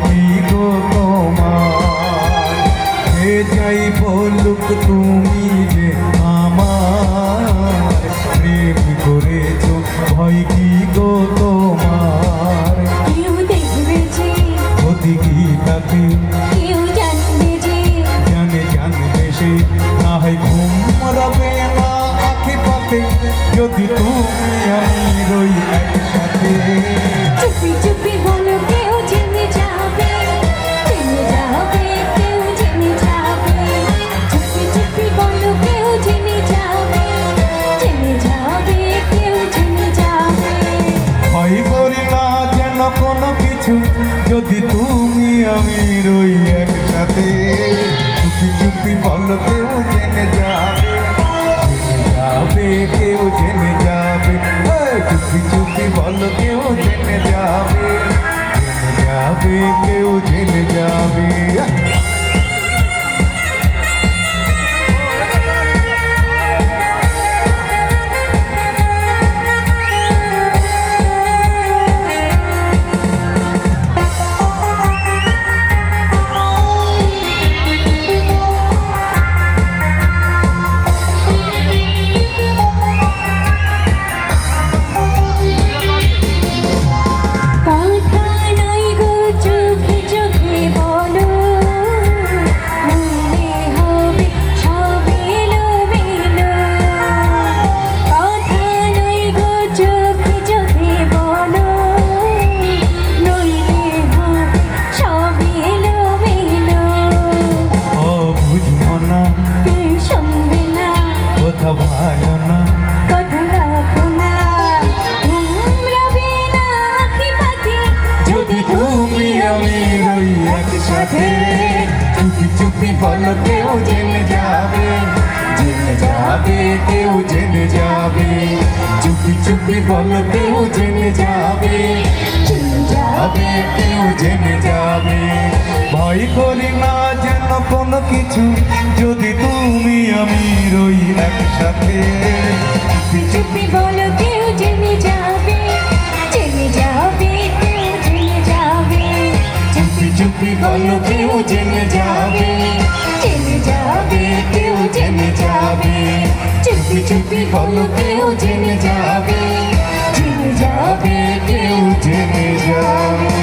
কি গো তোমার? কে যাই বলুক তুমি যে আমার, প্রেম করেছ ভয় কি গো তোমার? কেউ দেখবে যে, ক্ষতি কি তাতে? কেউ জানবে যে, জানবে সে, না হয় ঘুম রবে না আঁখি পাতে, যদি তুমি আমি রই একসাথে। চুপি চুপি বলো কেউ জেনে যাবে, জেনে যাবে, কেউ জেনে যাবে। চুপি চুপি বলো কেউ জেনে যাবে, জেনে যাবে, কেউ জেনে যাবে। ভয় করি না যেন কোনো কিছু, যদি তুমি আমি রই একসাথে। চুপি চুপি বলো কেউ জেনে যাবে, জেনে যাবে, কেউ জেনে যাবে। চুপি চুপি বলো কেউ জেনে যাবে, জেনে যাবে, কেউ জেনে যাবে। কথা নাই গো চোখে চোখে বলো, মনে হবে সব এলোমেলো। কথা নাই গো চোখে চোখে বলো, নইলে হবে সব এলোমেলো। ও বুঝবো না, কেউ শুনবে না, কথা ভালো না, কথা রাখো না, ঘুম রবে না আঁখি পাখি, যদি তুমি আমি রই একসাথে। চুপি চুপি বলো কেউ জেনে যাবে, জেনে যাবে, কেউ জেনে যাবে। চুপি চুপি বলো কেউ জেনে যাবে, জেনে যাবে, কেউ জেনে যাবে। ভয় করি না যেন কোনো কিছু, যদি তুমি আমি রই একসাথে। চুপি চুপি বলো কেউ জেনে যাবে, জেনে যাবে, কেউ জেনে যাবে। চুপি চুপি বলো কেউ জেনে যাবে, জেনে যাবে, কেউ জেনে যাবে। চুপি চুপি বলো কেউ জেনে যাবে, জেনে যাবে, কেউ জেনে যাবে।